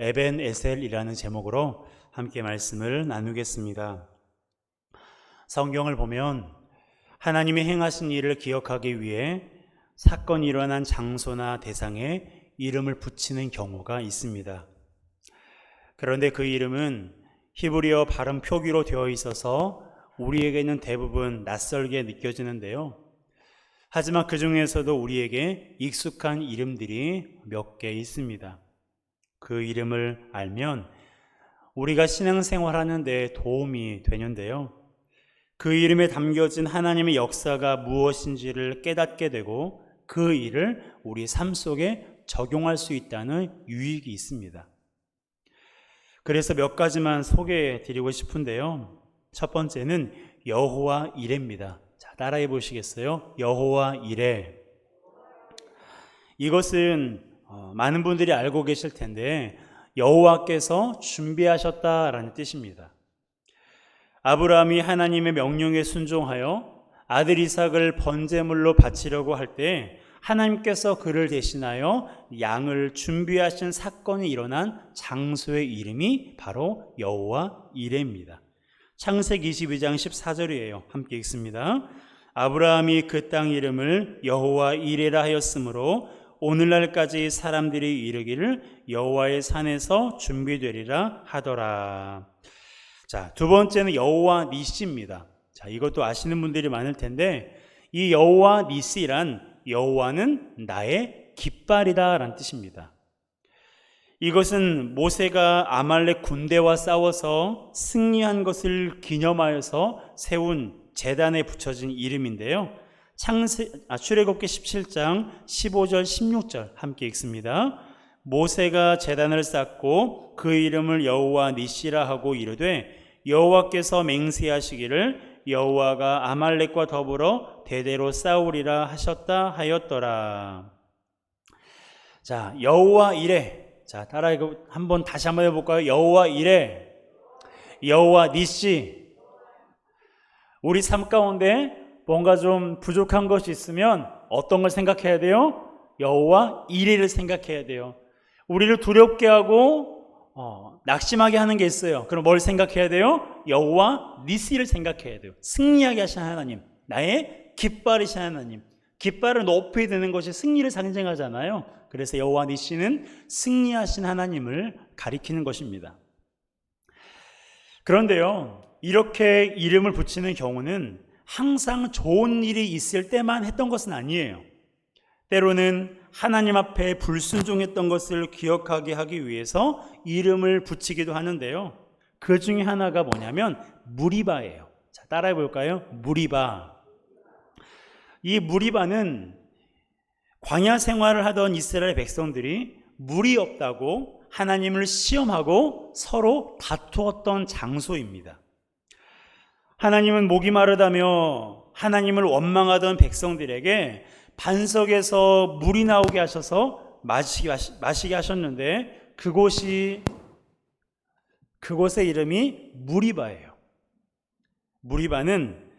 에벤 에셀이라는 제목으로 함께 말씀을 나누겠습니다. 성경을 보면 하나님이 행하신 일을 기억하기 위해 사건이 일어난 장소나 대상에 이름을 붙이는 경우가 있습니다. 그런데 그 이름은 히브리어 발음 표기로 되어 있어서 우리에게는 대부분 낯설게 느껴지는데요. 하지만 그 중에서도 우리에게 익숙한 이름들이 몇 개 있습니다. 그 이름을 알면 우리가 신앙생활하는 데 도움이 되는데요. 그 이름에 담겨진 하나님의 역사가 무엇인지를 깨닫게 되고 그 일을 우리 삶 속에 적용할 수 있다는 유익이 있습니다. 그래서 몇 가지만 소개해 드리고 싶은데요. 첫 번째는 여호와 이레입니다. 자, 따라해 보시겠어요? 여호와 이레. 이것은 많은 분들이 알고 계실 텐데 여호와께서 준비하셨다라는 뜻입니다. 아브라함이 하나님의 명령에 순종하여 아들 이삭을 번제물로 바치려고 할 때 하나님께서 그를 대신하여 양을 준비하신 사건이 일어난 장소의 이름이 바로 여호와 이레입니다. 창세기 22장 14절이에요. 함께 읽습니다. 아브라함이 그 땅 이름을 여호와 이레라 하였으므로 오늘날까지 사람들이 이르기를 여호와의 산에서 준비되리라 하더라. 자, 두 번째는 여호와 니시입니다. 자, 이것도 아시는 분들이 많을 텐데 이 여호와 니시란 여호와는 나의 깃발이다 라는 뜻입니다. 이것은 모세가 아말렉 군대와 싸워서 승리한 것을 기념하여서 세운 제단에 붙여진 이름인데요. 출애굽기 17장 15절 16절 함께 읽습니다. 모세가 제단을 쌓고 그 이름을 여호와 니시라 하고 이르되 여호와께서 맹세하시기를 여호와가 아말렉과 더불어 대대로 싸우리라 하셨다 하였더라. 자, 여호와 이레. 자, 따라 한번 다시 한번 해볼까요? 여호와 이레, 여호와 니시. 우리 삶 가운데 뭔가 좀 부족한 것이 있으면 어떤 걸 생각해야 돼요? 여호와 이레를 생각해야 돼요. 우리를 두렵게 하고 낙심하게 하는 게 있어요. 그럼 뭘 생각해야 돼요? 여호와 니시를 생각해야 돼요. 승리하게 하신 하나님, 나의 깃발이신 하나님. 깃발을 높이 드는 것이 승리를 상징하잖아요. 그래서 여호와 니시는 승리하신 하나님을 가리키는 것입니다. 그런데요, 이렇게 이름을 붙이는 경우는 항상 좋은 일이 있을 때만 했던 것은 아니에요. 때로는 하나님 앞에 불순종했던 것을 기억하게 하기 위해서 이름을 붙이기도 하는데요. 그 중에 하나가 뭐냐면 무리바예요. 자, 따라해 볼까요? 무리바. 이 무리바는 광야 생활을 하던 이스라엘 백성들이 물이 없다고 하나님을 시험하고 서로 다투었던 장소입니다. 하나님은 목이 마르다며 하나님을 원망하던 백성들에게 반석에서 물이 나오게 하셔서 마시게 하셨는데 그곳의 이름이 무리바예요. 무리바는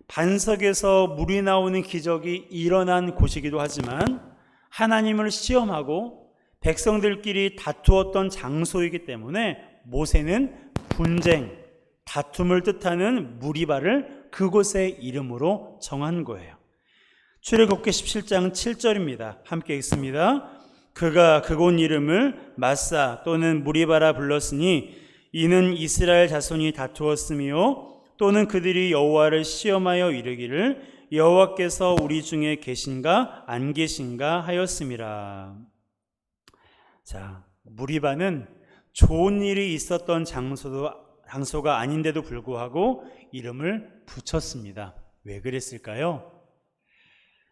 반석에서 물이 나오는 기적이 일어난 곳이기도 하지만 하나님을 시험하고 백성들끼리 다투었던 장소이기 때문에 모세는 분쟁, 다툼을 뜻하는 무리바를 그곳의 이름으로 정한 거예요. 출애굽기 17장 7절입니다. 함께 읽습니다. 그가 그곳 이름을 마사 또는 무리바라 불렀으니 이는 이스라엘 자손이 다투었으며 또는 그들이 여호와를 시험하여 이르기를 여호와께서 우리 중에 계신가 안 계신가 하였음이라. 자, 무리바는 좋은 일이 있었던 장소가 아닌데도 불구하고 이름을 붙였습니다. 왜 그랬을까요?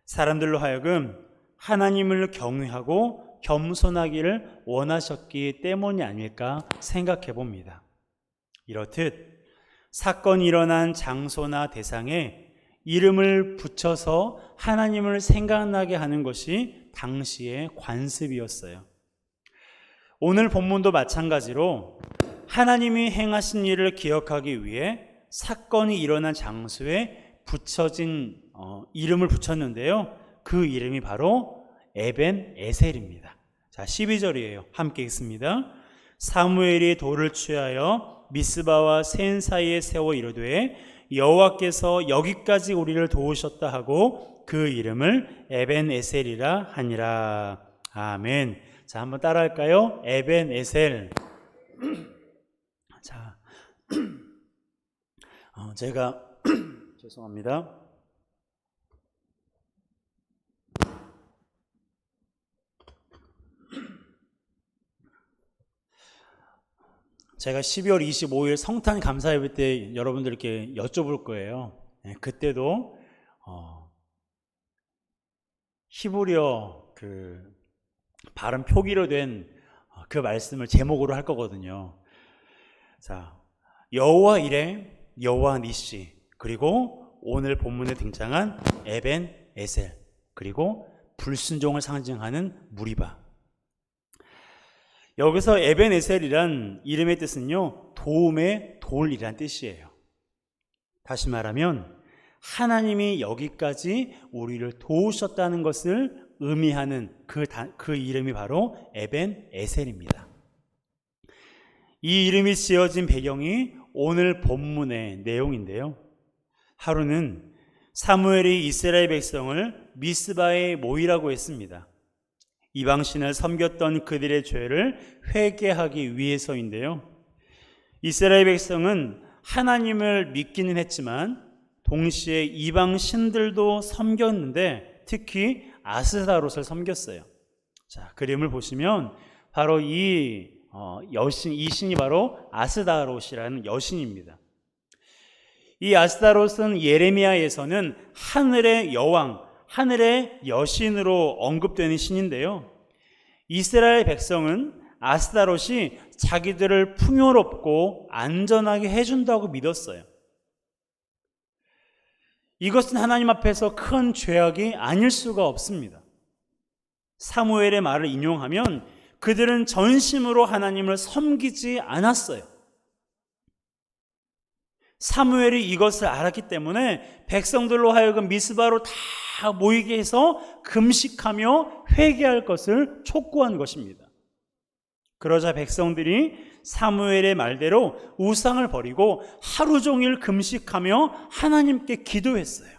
사람들로 하여금 하나님을 경외하고 겸손하기를 원하셨기 때문이 아닐까 생각해 봅니다. 이렇듯 사건이 일어난 장소나 대상에 이름을 붙여서 하나님을 생각나게 하는 것이 당시의 관습이었어요. 오늘 본문도 마찬가지로 하나님이 행하신 일을 기억하기 위해 사건이 일어난 장소에 붙여진 이름을 붙였는데요. 그 이름이 바로 에벤 에셀입니다. 자, 12절이에요. 함께 읽습니다. 사무엘이 돌을 취하여 미스바와 센 사이에 세워 이르되 여호와께서 여기까지 우리를 도우셨다 하고 그 이름을 에벤에셀이라 하니라. 아멘. 자, 한번 따라할까요? 에벤에셀. 자, 제가 죄송합니다. 제가 12월 25일 성탄 감사예배 때 여러분들께 여쭤볼 거예요. 그때도 히브리어 그 발음 표기로 된 그 말씀을 제목으로 할 거거든요. 자, 여호와 이레, 여호와 니시, 그리고 오늘 본문에 등장한 에벤 에셀, 그리고 불순종을 상징하는 무리바. 여기서 에벤 에셀이란 이름의 뜻은요, 도움의 돌이란 뜻이에요. 다시 말하면 하나님이 여기까지 우리를 도우셨다는 것을 의미하는 그 이름이 바로 에벤 에셀입니다. 이 이름이 지어진 배경이 오늘 본문의 내용인데요. 하루는 사무엘이 이스라엘 백성을 미스바에 모이라고 했습니다. 이방신을 섬겼던 그들의 죄를 회개하기 위해서인데요. 이스라엘 백성은 하나님을 믿기는 했지만 동시에 이방신들도 섬겼는데 특히 아스다롯을 섬겼어요. 자, 그림을 보시면 바로 이 신이 바로 아스다롯이라는 여신입니다. 이 아스다롯은 예레미야에서는 하늘의 여왕, 하늘의 여신으로 언급되는 신인데요. 이스라엘 백성은 아스다롯이 자기들을 풍요롭고 안전하게 해준다고 믿었어요. 이것은 하나님 앞에서 큰 죄악이 아닐 수가 없습니다. 사무엘의 말을 인용하면 그들은 전심으로 하나님을 섬기지 않았어요. 사무엘이 이것을 알았기 때문에 백성들로 하여금 미스바로 다 모이게 해서 금식하며 회개할 것을 촉구한 것입니다. 그러자 백성들이 사무엘의 말대로 우상을 버리고 하루 종일 금식하며 하나님께 기도했어요.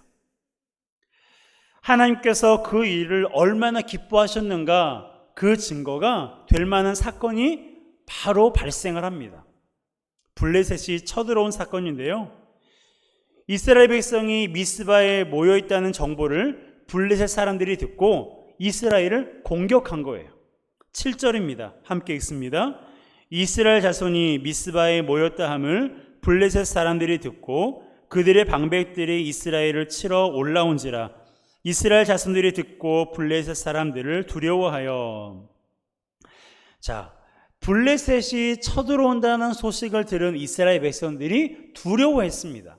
하나님께서 그 일을 얼마나 기뻐하셨는가, 그 증거가 될 만한 사건이 바로 발생을 합니다. 블레셋이 쳐들어온 사건인데요. 이스라엘 백성이 미스바에 모여있다는 정보를 블레셋 사람들이 듣고 이스라엘을 공격한 거예요. 7절입니다. 함께 읽습니다. 이스라엘 자손이 미스바에 모였다 함을 블레셋 사람들이 듣고 그들의 방백들이 이스라엘을 치러 올라온지라. 이스라엘 자손들이 듣고 블레셋 사람들을 두려워하여. 자, 블레셋이 쳐들어온다는 소식을 들은 이스라엘 백성들이 두려워했습니다.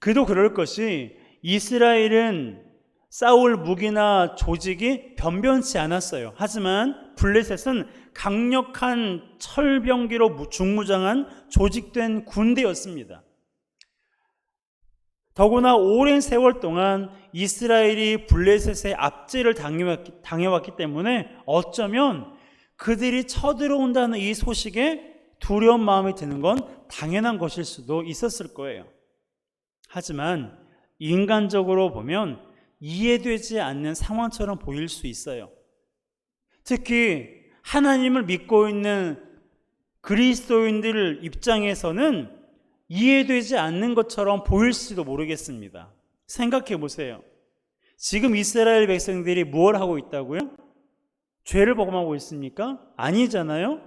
그도 그럴 것이 이스라엘은 싸울 무기나 조직이 변변치 않았어요. 하지만 블레셋은 강력한 철병기로 중무장한 조직된 군대였습니다. 더구나 오랜 세월 동안 이스라엘이 블레셋의 압제를 당해왔기 때문에 어쩌면 그들이 쳐들어온다는 이 소식에 두려운 마음이 드는 건 당연한 것일 수도 있었을 거예요. 하지만 인간적으로 보면 이해되지 않는 상황처럼 보일 수 있어요. 특히 하나님을 믿고 있는 그리스도인들 입장에서는 이해되지 않는 것처럼 보일지도 모르겠습니다. 생각해 보세요. 지금 이스라엘 백성들이 무엇을 하고 있다고요? 죄를 범하고 있습니까? 아니잖아요.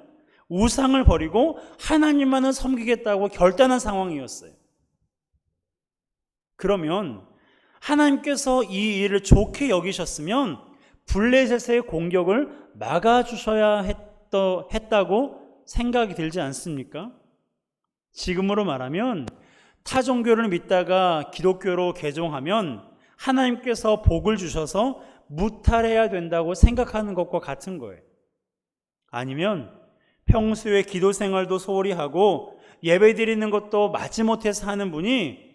우상을 버리고 하나님만을 섬기겠다고 결단한 상황이었어요. 그러면 하나님께서 이 일을 좋게 여기셨으면 블레셋의 공격을 막아주셔야 했다고 생각이 들지 않습니까? 지금으로 말하면 타종교를 믿다가 기독교로 개종하면 하나님께서 복을 주셔서 무탈해야 된다고 생각하는 것과 같은 거예요. 아니면 평소에 기도 생활도 소홀히 하고 예배 드리는 것도 마지못해서 하는 분이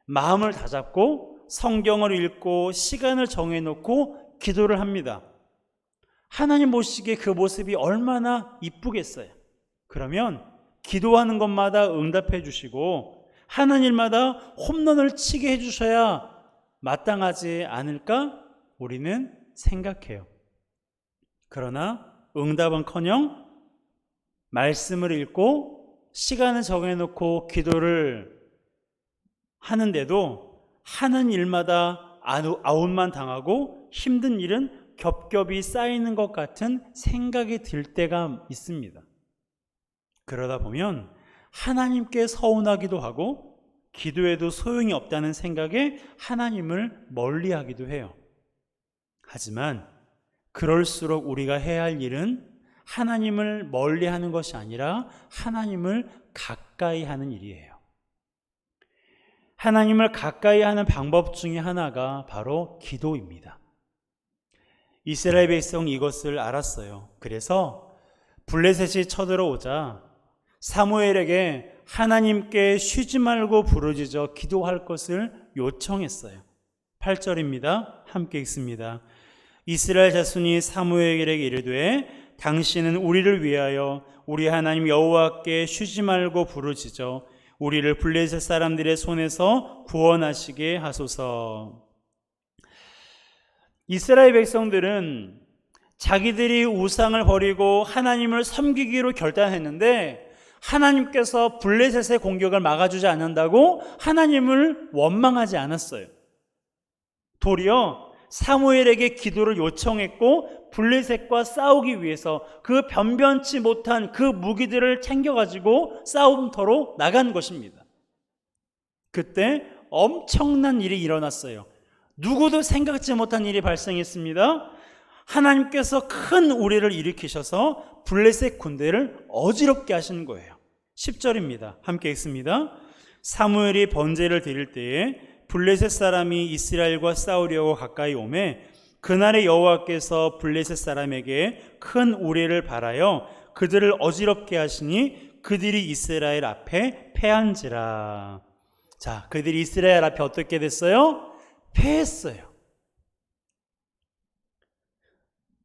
마음을 다잡고 성경을 읽고 시간을 정해놓고 기도를 합니다. 하나님 보시기에 그 모습이 얼마나 이쁘겠어요. 그러면 기도하는 것마다 응답해 주시고 하는 일마다 홈런을 치게 해주셔야 마땅하지 않을까 우리는 생각해요. 그러나 응답은커녕 말씀을 읽고 시간을 정해놓고 기도를 하는데도 하는 일마다 아웃만 당하고 힘든 일은 겹겹이 쌓이는 것 같은 생각이 들 때가 있습니다. 그러다 보면 하나님께 서운하기도 하고 기도해도 소용이 없다는 생각에 하나님을 멀리하기도 해요. 하지만 그럴수록 우리가 해야 할 일은 하나님을 멀리하는 것이 아니라 하나님을 가까이 하는 일이에요. 하나님을 가까이 하는 방법 중에 하나가 바로 기도입니다. 이스라엘 백성이 이것을 알았어요. 그래서 블레셋이 쳐들어오자 사무엘에게 하나님께 쉬지 말고 부르짖어 기도할 것을 요청했어요. 8절입니다. 함께 읽습니다. 이스라엘 자손이 사무엘에게 이르되 당신은 우리를 위하여 우리 하나님 여호와께 쉬지 말고 부르짖어 우리를 블레셋 사람들의 손에서 구원하시게 하소서. 이스라엘 백성들은 자기들이 우상을 버리고 하나님을 섬기기로 결단했는데 하나님께서 블레셋의 공격을 막아주지 않는다고 하나님을 원망하지 않았어요. 도리어 사무엘에게 기도를 요청했고 블레셋과 싸우기 위해서 그 변변치 못한 그 무기들을 챙겨가지고 싸움터로 나간 것입니다. 그때 엄청난 일이 일어났어요. 누구도 생각지 못한 일이 발생했습니다. 하나님께서 큰 우레를 일으키셔서 블레셋 군대를 어지럽게 하시는 거예요. 10절입니다. 함께 읽습니다. 사무엘이 번제를 드릴 때에 블레셋 사람이 이스라엘과 싸우려고 가까이 오매 그날에 여호와께서 블레셋 사람에게 큰 우레를 발하여 그들을 어지럽게 하시니 그들이 이스라엘 앞에 패한지라. 자, 그들이 이스라엘 앞에 어떻게 됐어요? 패했어요.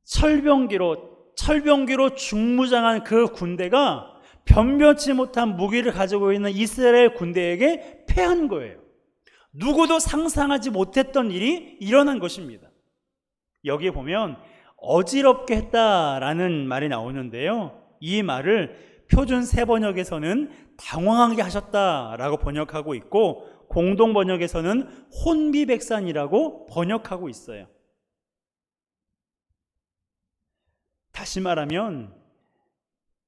철병기로 중무장한 그 군대가 변변치 못한 무기를 가지고 있는 이스라엘 군대에게 패한 거예요. 누구도 상상하지 못했던 일이 일어난 것입니다. 여기에 보면 어지럽게 했다라는 말이 나오는데요. 이 말을 표준 세번역에서는 당황하게 하셨다라고 번역하고 있고 공동 번역에서는 혼비백산이라고 번역하고 있어요. 다시 말하면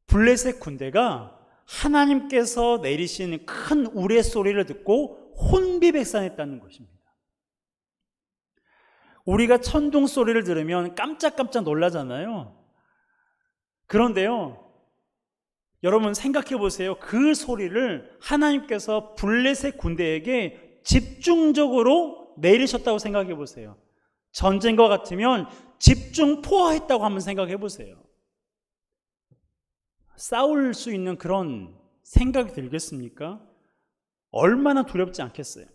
블레셋 군대가 하나님께서 내리신 큰 우레소리를 듣고 혼비백산했다는 것입니다. 우리가 천둥 소리를 들으면 깜짝깜짝 놀라잖아요. 그런데요, 여러분 생각해 보세요. 그 소리를 하나님께서 블레셋 군대에게 집중적으로 내리셨다고 생각해 보세요. 전쟁과 같으면 집중 포화했다고 한번 생각해 보세요. 싸울 수 있는 그런 생각이 들겠습니까? 얼마나 두렵지 않겠어요.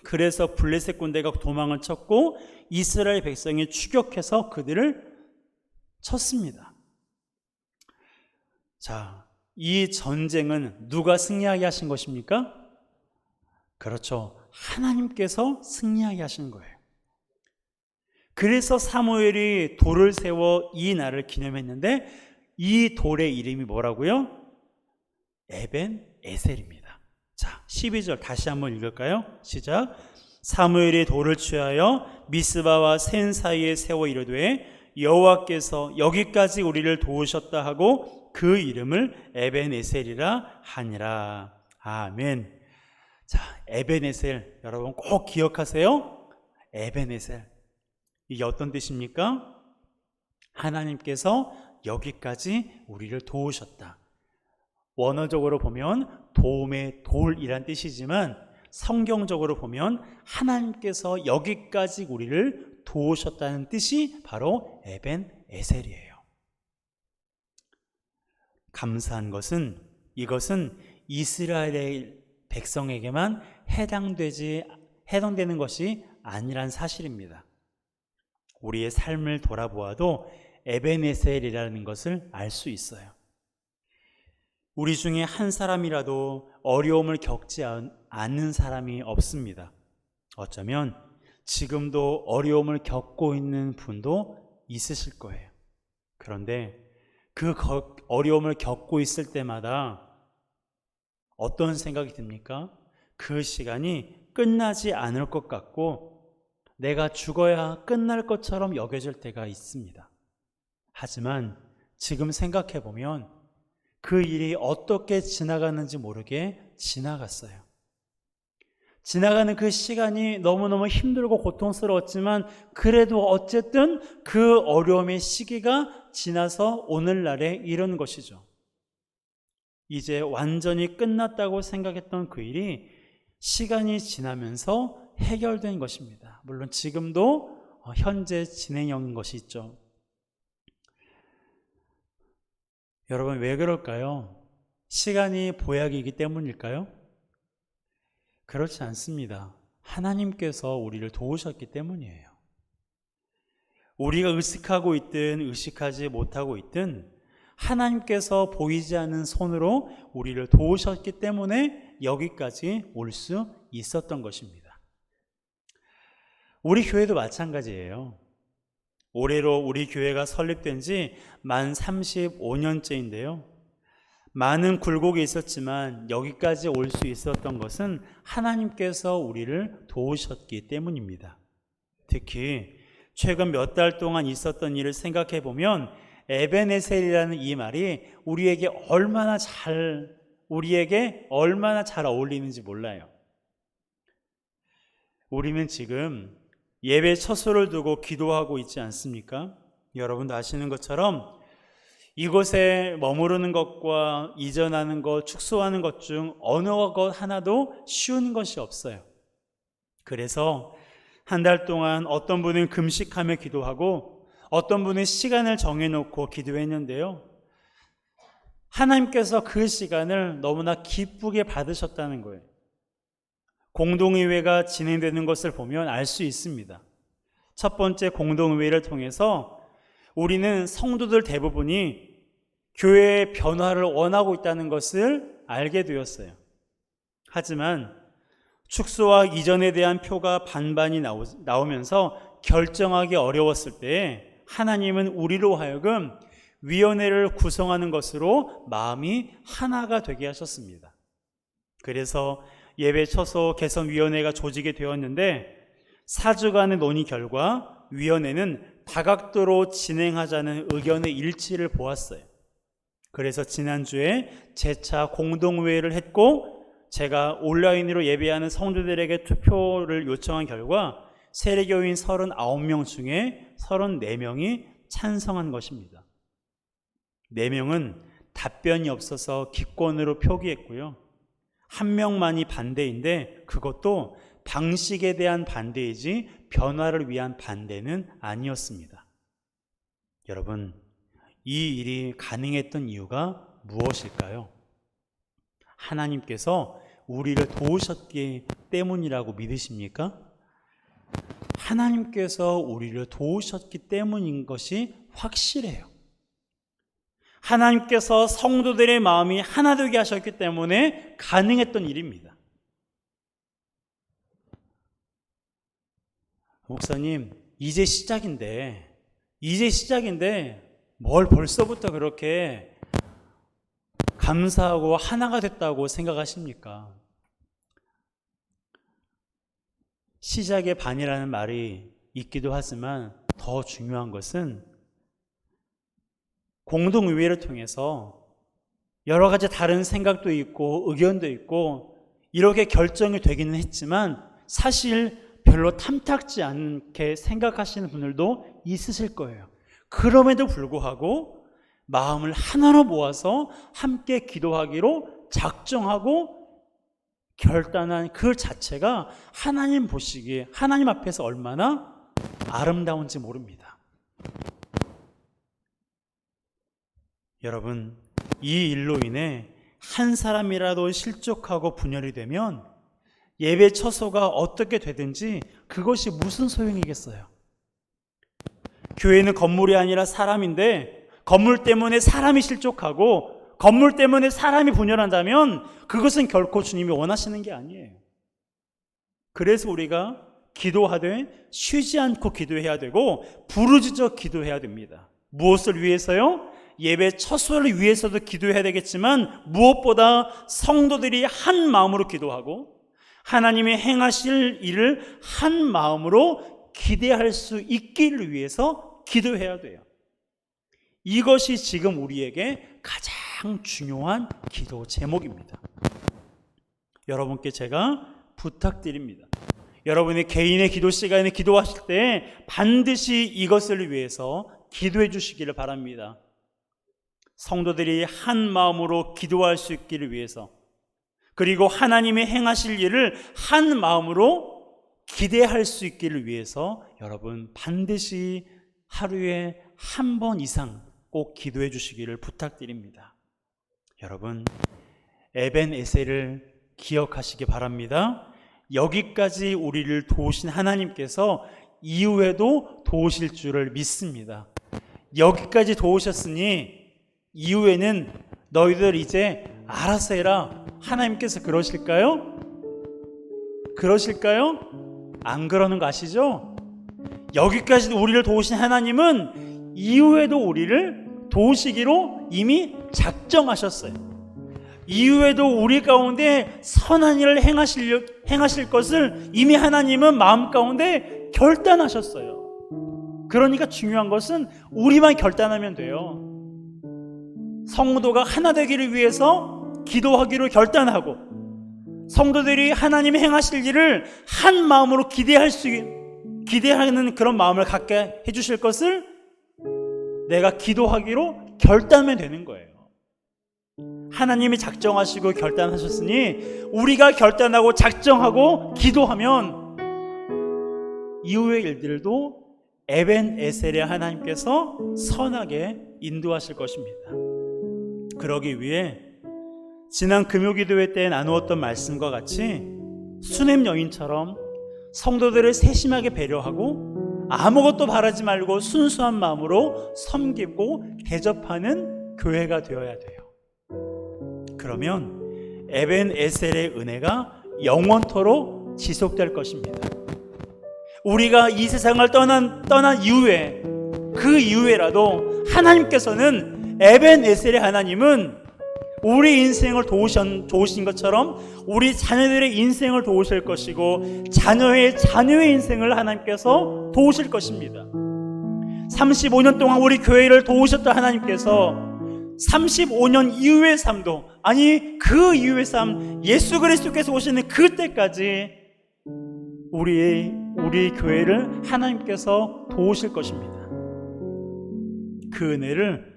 그래서 블레셋 군대가 도망을 쳤고 이스라엘 백성이 추격해서 그들을 쳤습니다. 자, 이 전쟁은 누가 승리하게 하신 것입니까? 그렇죠. 하나님께서 승리하게 하신 거예요. 그래서 사무엘이 돌을 세워 이 날을 기념했는데 이 돌의 이름이 뭐라고요? 에벤 에셀입니다. 자, 12절 다시 한번 읽을까요? 시작. 사무엘이 돌을 취하여 미스바와 센 사이에 세워 이르되 여호와께서 여기까지 우리를 도우셨다 하고 그 이름을 에벤 에셀이라 하니라. 아멘. 자, 에벤 에셀 여러분 꼭 기억하세요. 에벤 에셀 이게 어떤 뜻입니까? 하나님께서 여기까지 우리를 도우셨다. 원어적으로 보면 도움의 돌이란 뜻이지만 성경적으로 보면 하나님께서 여기까지 우리를 도우셨다는 뜻이 바로 에벤 에셀이에요. 감사한 것은 이것은 이스라엘 백성에게만 해당되는 것이 아니란 사실입니다. 우리의 삶을 돌아보아도 에베네셀이라는 것을 알 수 있어요. 우리 중에 한 사람이라도 어려움을 겪지 않는 사람이 없습니다. 어쩌면 지금도 어려움을 겪고 있는 분도 있으실 거예요. 그런데 그 어려움을 겪고 있을 때마다 어떤 생각이 듭니까? 그 시간이 끝나지 않을 것 같고 내가 죽어야 끝날 것처럼 여겨질 때가 있습니다. 하지만 지금 생각해 보면 그 일이 어떻게 지나가는지 모르게 지나갔어요. 지나가는 그 시간이 너무너무 힘들고 고통스러웠지만 그래도 어쨌든 그 어려움의 시기가 지나서 오늘날에 이른 것이죠. 이제 완전히 끝났다고 생각했던 그 일이 시간이 지나면서 해결된 것입니다. 물론 지금도 현재 진행형인 것이 있죠. 여러분, 왜 그럴까요? 시간이 보약이기 때문일까요? 그렇지 않습니다. 하나님께서 우리를 도우셨기 때문이에요. 우리가 의식하고 있든 의식하지 못하고 있든 하나님께서 보이지 않는 손으로 우리를 도우셨기 때문에 여기까지 올 수 있었던 것입니다. 우리 교회도 마찬가지예요. 올해로 우리 교회가 설립된 지 만 35년째인데요. 많은 굴곡이 있었지만 여기까지 올 수 있었던 것은 하나님께서 우리를 도우셨기 때문입니다. 특히 최근 몇 달 동안 있었던 일을 생각해 보면 에베네셀이라는 이 말이 우리에게 얼마나 잘 어울리는지 몰라요. 우리는 지금 예배 처소를 두고 기도하고 있지 않습니까? 여러분도 아시는 것처럼 이곳에 머무르는 것과 이전하는 것, 축소하는 것 중 어느 것 하나도 쉬운 것이 없어요. 그래서 한 달 동안 어떤 분은 금식하며 기도하고 어떤 분은 시간을 정해놓고 기도했는데요. 하나님께서 그 시간을 너무나 기쁘게 받으셨다는 거예요. 공동의회가 진행되는 것을 보면 알 수 있습니다. 첫 번째 공동의회를 통해서 우리는 성도들 대부분이 교회의 변화를 원하고 있다는 것을 알게 되었어요. 하지만 축소와 이전에 대한 표가 반반이 나오면서 결정하기 어려웠을 때 하나님은 우리로 하여금 위원회를 구성하는 것으로 마음이 하나가 되게 하셨습니다. 그래서 예배 처소 개선위원회가 조직이 되었는데 4주간의 논의 결과 위원회는 다각도로 진행하자는 의견의 일치를 보았어요. 그래서 지난주에 재차 공동회의를 했고 제가 온라인으로 예배하는 성도들에게 투표를 요청한 결과 세례교인 39명 중에 34명이 찬성한 것입니다. 4명은 답변이 없어서 기권으로 표기했고요. 1명만이 반대인데 그것도 방식에 대한 반대이지 변화를 위한 반대는 아니었습니다. 여러분, 이 일이 가능했던 이유가 무엇일까요? 하나님께서 우리를 도우셨기 때문이라고 믿으십니까? 하나님께서 우리를 도우셨기 때문인 것이 확실해요. 하나님께서 성도들의 마음이 하나 되게 하셨기 때문에 가능했던 일입니다. 목사님, 이제 시작인데 뭘 벌써부터 그렇게 감사하고 하나가 됐다고 생각하십니까? 시작의 반이라는 말이 있기도 하지만 더 중요한 것은 공동의회를 통해서 여러 가지 다른 생각도 있고 의견도 있고 이렇게 결정이 되기는 했지만 사실 별로 탐탁지 않게 생각하시는 분들도 있으실 거예요. 그럼에도 불구하고 마음을 하나로 모아서 함께 기도하기로 작정하고 결단한 그 자체가 하나님 보시기에 하나님 앞에서 얼마나 아름다운지 모릅니다. 여러분, 이 일로 인해 한 사람이라도 실족하고 분열이 되면 예배 처소가 어떻게 되든지 그것이 무슨 소용이겠어요? 교회는 건물이 아니라 사람인데 건물 때문에 사람이 실족하고 건물 때문에 사람이 분열한다면 그것은 결코 주님이 원하시는 게 아니에요. 그래서 우리가 기도하되 쉬지 않고 기도해야 되고 부르짖어 기도해야 됩니다. 무엇을 위해서요? 예배 처소를 위해서도 기도해야 되겠지만 무엇보다 성도들이 한 마음으로 기도하고 하나님이 행하실 일을 한 마음으로 기대할 수 있기를 위해서 기도해야 돼요. 이것이 지금 우리에게 가장 중요한 기도 제목입니다. 여러분께 제가 부탁드립니다. 여러분의 개인의 기도 시간에 기도하실 때 반드시 이것을 위해서 기도해 주시기를 바랍니다. 성도들이 한 마음으로 기도할 수 있기를 위해서, 그리고 하나님이 행하실 일을 한 마음으로 기대할 수 있기를 위해서 여러분 반드시 하루에 한 번 이상 꼭 기도해 주시기를 부탁드립니다. 여러분, 에벤에셀을 기억하시기 바랍니다. 여기까지 우리를 도우신 하나님께서 이후에도 도우실 줄을 믿습니다. 여기까지 도우셨으니 이후에는 너희들 이제 알아서 해라. 하나님께서 그러실까요? 그러실까요? 안 그러는 거 아시죠? 여기까지 우리를 도우신 하나님은 이후에도 우리를 도우시기로 이미 작정하셨어요. 이후에도 우리 가운데 선한 일을 행하실 것을 이미 하나님은 마음 가운데 결단하셨어요. 그러니까 중요한 것은 우리만 결단하면 돼요. 성도가 하나 되기를 위해서 기도하기로 결단하고 성도들이 하나님이 행하실 일을 한 마음으로 기대하는 그런 마음을 갖게 해주실 것을 내가 기도하기로 결단하면 되는 거예요. 하나님이 작정하시고 결단하셨으니 우리가 결단하고 작정하고 기도하면 이후의 일들도 에벤에셀의 하나님께서 선하게 인도하실 것입니다. 그러기 위해 지난 금요기도회 때 나누었던 말씀과 같이 수넴 여인처럼 성도들을 세심하게 배려하고 아무것도 바라지 말고 순수한 마음으로 섬기고 대접하는 교회가 되어야 돼요. 그러면 에벤에셀의 은혜가 영원토록 지속될 것입니다. 우리가 이 세상을 떠난 이후에 그 이후에라도 하나님께서는 에벤에셀의 하나님은 우리 인생을 도우신 것처럼 우리 자녀들의 인생을 도우실 것이고 자녀의 인생을 하나님께서 도우실 것입니다. 35년 동안 우리 교회를 도우셨던 하나님께서 35년 이후의 삶도, 아니 그 이후의 삶, 예수 그리스도께서 오시는 그때까지 우리 교회를 하나님께서 도우실 것입니다. 그 은혜를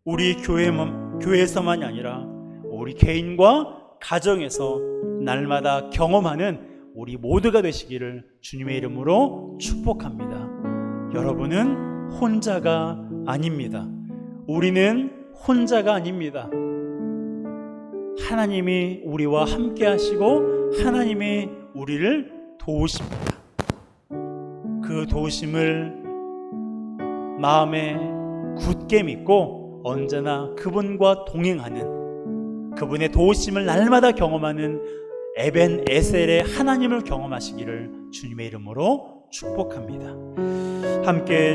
우리 교회에서만이 아니라 우리 개인과 가정에서 날마다 경험하는 우리 모두가 되시기를 주님의 이름으로 축복합니다. 여러분은 혼자가 아닙니다. 우리는 혼자가 아닙니다. 하나님이 우리와 함께 하시고 하나님이 우리를 도우십니다. 그 도우심을 마음에 굳게 믿고 언제나 그분과 동행하는, 그분의 도우심을 날마다 경험하는 에벤에셀의 하나님을 경험하시기를 주님의 이름으로 축복합니다. 함께